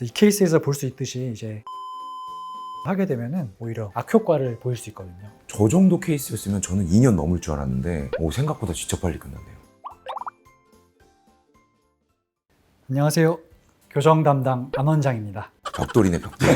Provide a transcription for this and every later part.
이 케이스에서 볼 수 있듯이 이제 하게 되면은 오히려 악효과를 보일 수 있거든요. 저 정도 케이스였으면 저는 2년 넘을 줄 알았는데 생각보다 진짜 빨리 끝났네요. 안녕하세요. 교정 담당 안 원장입니다. 벽돌이네 벽돌.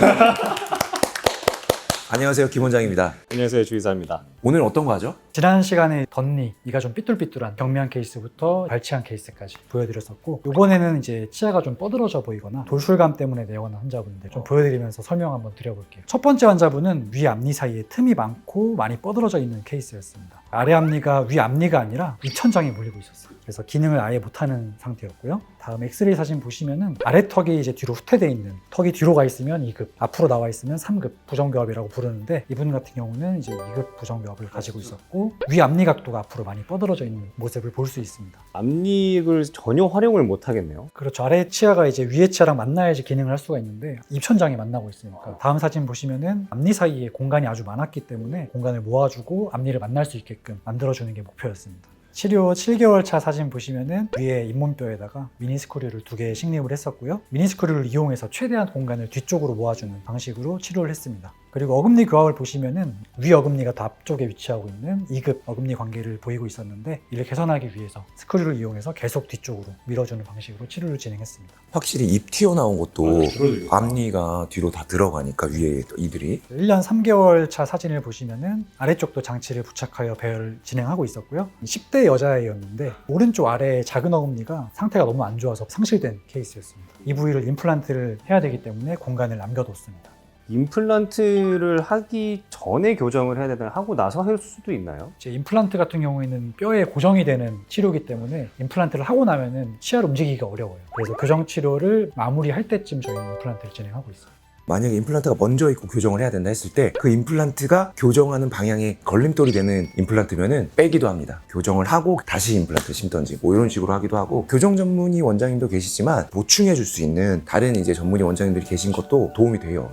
안녕하세요, 김 원장입니다. 안녕하세요, 주의사입니다. 오늘 어떤 거 하죠? 지난 시간에 덧니, 이가 좀 삐뚤삐뚤한 경미한 케이스부터 발치한 케이스까지 보여드렸었고, 이번에는 이제 치아가 좀 뻗어져 보이거나 돌출감 때문에 내원한 환자분들 좀 보여드리면서 설명 한번 드려볼게요. 첫 번째 환자분은 위 앞니 사이에 틈이 많고 많이 뻗어져 있는 케이스였습니다. 아래 앞니가 위 앞니가 아니라 입천장에 물리고 있었어요. 그래서 기능을 아예 못하는 상태였고요. 다음 엑스레이 사진 보시면은 아래 턱이 이제 뒤로 후퇴되어 있는, 턱이 뒤로 가 있으면 2급, 앞으로 나와 있으면 3급 부정교합이라고 부르는데, 이분 같은 경우는 이제 2급 부정교합을 가지고 있었고, 위 앞니 각도가 앞으로 많이 뻗어져 있는 모습을 볼 수 있습니다. 앞니를 전혀 활용을 못 하겠네요. 그렇죠. 아래 치아가 이제 위에 치아랑 만나야지 기능을 할 수가 있는데 입천장에 만나고 있으니까. 다음 사진 보시면은 앞니 사이에 공간이 아주 많았기 때문에 공간을 모아주고 앞니를 만날 수 있게끔 만들어주는 게 목표였습니다. 치료 7개월 차 사진 보시면은 위에 잇몸뼈에다가 미니스크류를 2개 식립을 했었고요. 미니스크류를 이용해서 최대한 공간을 뒤쪽으로 모아주는 방식으로 치료를 했습니다. 그리고 어금니 교합을 보시면은 위 어금니가 더 앞쪽에 위치하고 있는 2급 어금니 관계를 보이고 있었는데, 이를 개선하기 위해서 스크류를 이용해서 계속 뒤쪽으로 밀어주는 방식으로 치료를 진행했습니다. 확실히 입 튀어나온 것도 줄어들죠. 앞니가 뒤로 다 들어가니까 위에 이들이 1년 3개월 차 사진을 보시면은 아래쪽도 장치를 부착하여 배열을 진행하고 있었고요. 10대 여자애였는데 오른쪽 아래 작은 어금니가 상태가 너무 안 좋아서 상실된 케이스였습니다. 이 부위를 임플란트를 해야 되기 때문에 공간을 남겨뒀습니다. 임플란트를 하기 전에 교정을 해야 되나 하고 나서 할 수도 있나요? 이제 임플란트 같은 경우에는 뼈에 고정이 되는 치료이기 때문에 임플란트를 하고 나면은 치아를 움직이기가 어려워요. 그래서 교정 치료를 마무리할 때쯤 저희는 임플란트를 진행하고 있어요. 만약에 임플란트가 먼저 있고 교정을 해야 된다 했을 때 그 임플란트가 교정하는 방향에 걸림돌이 되는 임플란트면은 빼기도 합니다. 교정을 하고 다시 임플란트를 심던지 이런 식으로 하기도 하고, 교정 전문의 원장님도 계시지만 보충해 줄 수 있는 다른 이제 전문의 원장님들이 계신 것도 도움이 돼요.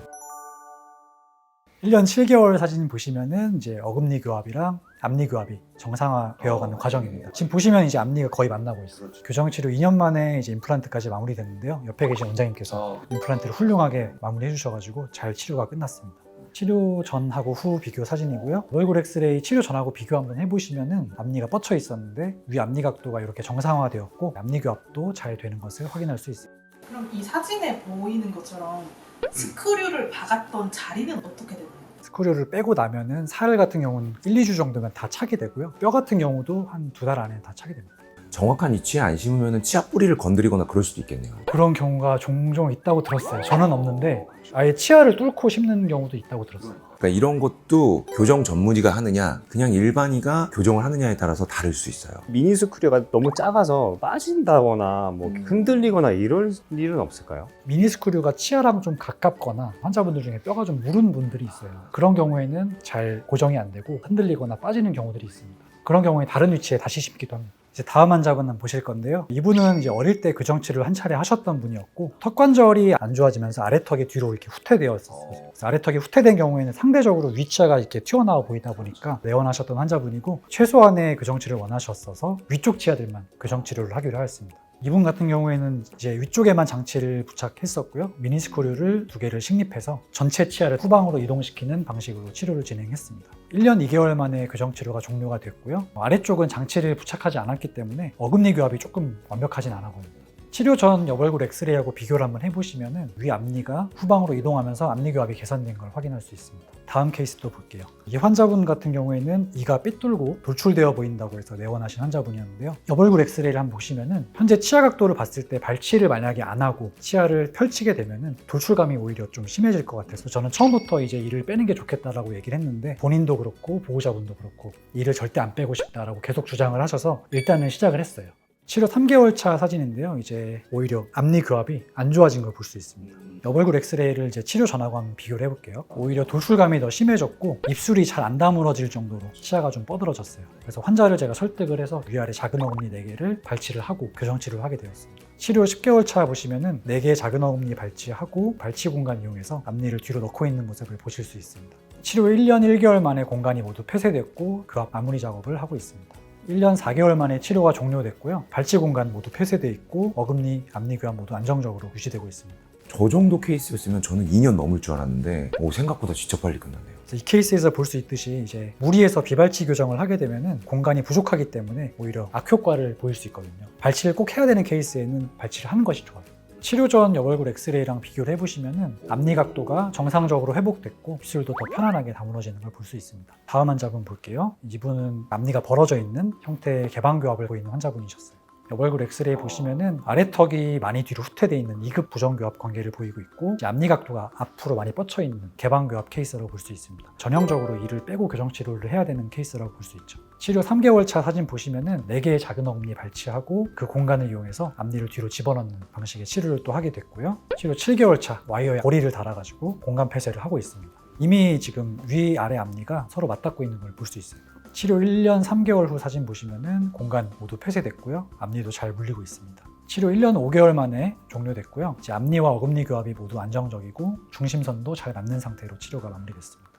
1년 7개월 사진 보시면은 이제 어금니 교합이랑 앞니 교합이 정상화 되어가는 과정입니다. 지금 보시면 이제 앞니가 거의 만나고 있어요. 교정 치료 2년 만에 이제 임플란트까지 마무리됐는데요. 옆에 계신 원장님께서 임플란트를 훌륭하게 마무리해 주셔가지고 잘 치료가 끝났습니다. 치료 전하고 후 비교 사진이고요. 얼굴 엑스레이 치료 전하고 비교 한번 해보시면은 앞니가 뻗쳐 있었는데 위 앞니 각도가 이렇게 정상화되었고 앞니 교합도 잘 되는 것을 확인할 수 있습니다. 그럼 이 사진에 보이는 것처럼 스크류를 박았던 자리는 어떻게 되나요? 스크류를 빼고 나면은 살 같은 경우는 1, 2주 정도면 다 차게 되고요. 뼈 같은 경우도 한 2달 안에 다 차게 됩니다. 정확한 위치에 안 심으면 치아 뿌리를 건드리거나 그럴 수도 있겠네요. 그런 경우가 종종 있다고 들었어요. 저는 없는데 아예 치아를 뚫고 심는 경우도 있다고 들었어요. 그러니까 이런 것도 교정 전문의가 하느냐 그냥 일반의가 교정을 하느냐에 따라서 다를 수 있어요. 미니스크류가 너무 작아서 빠진다거나 뭐 흔들리거나 이럴 일은 없을까요? 미니스크류가 치아랑 좀 가깝거나 환자분들 중에 뼈가 좀 무른 분들이 있어요. 그런 경우에는 잘 고정이 안 되고 흔들리거나 빠지는 경우들이 있습니다. 그런 경우에 다른 위치에 다시 심기도 합니다. 이제 다음 환자분 한번 보실 건데요. 이분은 이제 어릴 때 교정 치료를 한 차례 하셨던 분이었고, 턱 관절이 안 좋아지면서 아래턱이 뒤로 이렇게 후퇴되었었어요. 그래서 아래턱이 후퇴된 경우에는 상대적으로 위치가 이렇게 튀어나와 보이다 보니까 내원하셨던 환자분이고, 최소한의 교정 치료를 원하셨어서 위쪽 치아들만 교정 치료를 하기로 하였습니다. 이분 같은 경우에는 이제 위쪽에만 장치를 부착했었고요. 미니스크류를 2개를 식립해서 전체 치아를 후방으로 이동시키는 방식으로 치료를 진행했습니다. 1년 2개월 만에 교정 치료가 종료가 됐고요. 아래쪽은 장치를 부착하지 않았기 때문에 어금니 교합이 조금 완벽하진 않아 보입니다. 치료 전 옆얼굴 엑스레이하고 비교를 한번 해보시면은 위 앞니가 후방으로 이동하면서 앞니 교합이 개선된 걸 확인할 수 있습니다. 다음 케이스도 볼게요. 이 환자분 같은 경우에는 이가 삐뚤고 돌출되어 보인다고 해서 내원하신 환자분이었는데요. 옆얼굴 엑스레이를 한번 보시면은 현재 치아 각도를 봤을 때 발치를 만약에 안 하고 치아를 펼치게 되면은 돌출감이 오히려 좀 심해질 것 같아서 저는 처음부터 이제 이를 빼는 게 좋겠다라고 얘기를 했는데, 본인도 그렇고 보호자분도 그렇고 이를 절대 안 빼고 싶다라고 계속 주장을 하셔서 일단은 시작을 했어요. 치료 3개월 차 사진인데요. 이제 오히려 앞니 교합이 안 좋아진 걸 볼 수 있습니다. 옆얼굴 엑스레이를 이제 치료 전하고 한번 비교를 해볼게요. 오히려 돌출감이 더 심해졌고 입술이 잘 안 다물어질 정도로 치아가 좀 뻗어졌어요. 그래서 환자를 제가 설득을 해서 위아래 작은 어금니 4개를 발치를 하고 교정 치료를 하게 되었습니다. 치료 10개월 차 보시면은 4개의 작은 어금니 발치하고 발치 공간 이용해서 앞니를 뒤로 넣고 있는 모습을 보실 수 있습니다. 치료 1년 1개월 만에 공간이 모두 폐쇄됐고 교합 마무리 작업을 하고 있습니다. 1년 4개월 만에 치료가 종료됐고요. 발치 공간 모두 폐쇄되어 있고 어금니, 앞니 교합 모두 안정적으로 유지되고 있습니다. 저 정도 케이스였으면 저는 2년 넘을 줄 알았는데 생각보다 진짜 빨리 끝났네요. 이 케이스에서 볼 수 있듯이 이제 무리해서 비발치 교정을 하게 되면은 공간이 부족하기 때문에 오히려 악효과를 보일 수 있거든요. 발치를 꼭 해야 되는 케이스에는 발치를 하는 것이 좋아요. 치료 전 여벌굴 엑스레이랑 비교를 해보시면은 앞니 각도가 정상적으로 회복됐고 입술도 더 편안하게 다물어지는 걸 볼 수 있습니다. 다음 환자분 볼게요. 이분은 앞니가 벌어져 있는 형태의 개방교합을 보이는 환자분이셨어요. 여벌굴 엑스레이 보시면은 아래턱이 많이 뒤로 후퇴되어 있는 2급 부정교합 관계를 보이고 있고 이제 앞니 각도가 앞으로 많이 뻗쳐 있는 개방교합 케이스라고 볼 수 있습니다. 전형적으로 이를 빼고 교정 치료를 해야 되는 케이스라고 볼 수 있죠. 치료 3개월 차 사진 보시면은 4개의 작은 어금니 발치하고 그 공간을 이용해서 앞니를 뒤로 집어넣는 방식의 치료를 또 하게 됐고요. 치료 7개월 차 와이어에 고리를 달아가지고 공간 폐쇄를 하고 있습니다. 이미 지금 위, 아래 앞니가 서로 맞닿고 있는 걸 볼 수 있어요. 치료 1년 3개월 후 사진 보시면은 공간 모두 폐쇄됐고요. 앞니도 잘 물리고 있습니다. 치료 1년 5개월 만에 종료됐고요. 이제 앞니와 어금니 교합이 모두 안정적이고 중심선도 잘 맞는 상태로 치료가 마무리됐습니다.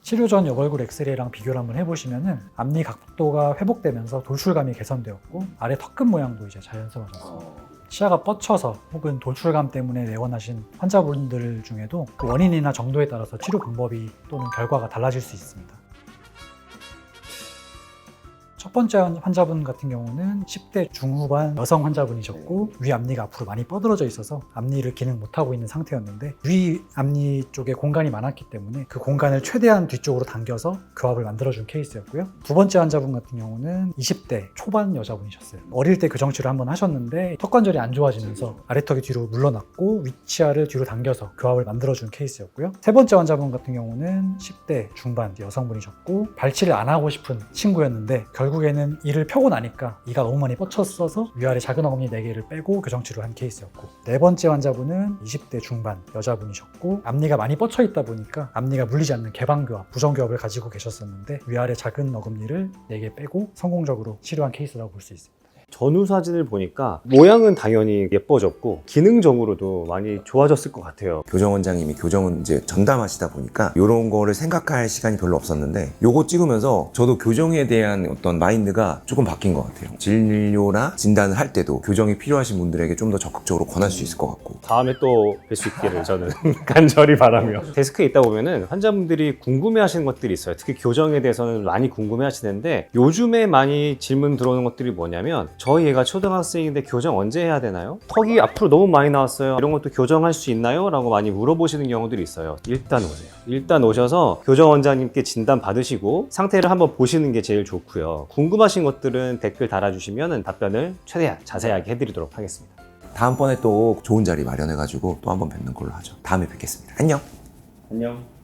치료 전 여벌굴 엑스레이랑 비교를 한번 해보시면은 앞니 각도가 회복되면서 돌출감이 개선되었고 아래 턱끝 모양도 이제 자연스러워졌습니다. 치아가 뻗쳐서 혹은 돌출감 때문에 내원하신 환자분들 중에도 그 원인이나 정도에 따라서 치료 방법이 또는 결과가 달라질 수 있습니다. 첫 번째 환자분 같은 경우는 10대 중후반 여성 환자분이셨고 위 앞니가 앞으로 많이 뻗어져 있어서 앞니를 기능 못하고 있는 상태였는데 위 앞니 쪽에 공간이 많았기 때문에 그 공간을 최대한 뒤쪽으로 당겨서 교합을 만들어준 케이스였고요. 두 번째 환자분 같은 경우는 20대 초반 여자분이셨어요. 어릴 때 교정치를 한번 하셨는데 턱관절이 안 좋아지면서 아래턱이 뒤로 물러났고 위치아를 뒤로 당겨서 교합을 만들어준 케이스였고요. 세 번째 환자분 같은 경우는 10대 중반 여성분이셨고 발치를 안 하고 싶은 친구였는데 결국에는 이를 펴고 나니까 이가 너무 많이 뻗쳤어서 위아래 작은 어금니 4개를 빼고 교정치료를 한 케이스였고 네 번째 환자분은 20대 중반 여자분이셨고 앞니가 많이 뻗쳐 있다 보니까 앞니가 물리지 않는 개방교합, 부정교합을 가지고 계셨었는데 위아래 작은 어금니를 4개 빼고 성공적으로 치료한 케이스라고 볼 수 있습니다. 전후 사진을 보니까 모양은 당연히 예뻐졌고 기능적으로도 많이 좋아졌을 것 같아요. 교정 원장님이 교정은 이제 전담하시다 보니까 이런 거를 생각할 시간이 별로 없었는데 요거 찍으면서 저도 교정에 대한 어떤 마인드가 조금 바뀐 것 같아요. 진료나 진단을 할 때도 교정이 필요하신 분들에게 좀 더 적극적으로 권할 수 있을 것 같고 다음에 또 뵐 수 있기를 저는 간절히 바라며 데스크에 있다 보면은 환자분들이 궁금해하시는 것들이 있어요. 특히 교정에 대해서는 많이 궁금해하시는데 요즘에 많이 질문 들어오는 것들이 뭐냐면 저희 애가 초등학생인데 교정 언제 해야 되나요? 턱이 앞으로 너무 많이 나왔어요. 이런 것도 교정할 수 있나요? 라고 많이 물어보시는 경우들이 있어요. 일단 오세요. 일단 오셔서 교정 원장님께 진단 받으시고 상태를 한번 보시는 게 제일 좋고요. 궁금하신 것들은 댓글 달아주시면 답변을 최대한 자세하게 해드리도록 하겠습니다. 다음번에 또 좋은 자리 마련해가지고 또 한번 뵙는 걸로 하죠. 다음에 뵙겠습니다. 안녕. 안녕.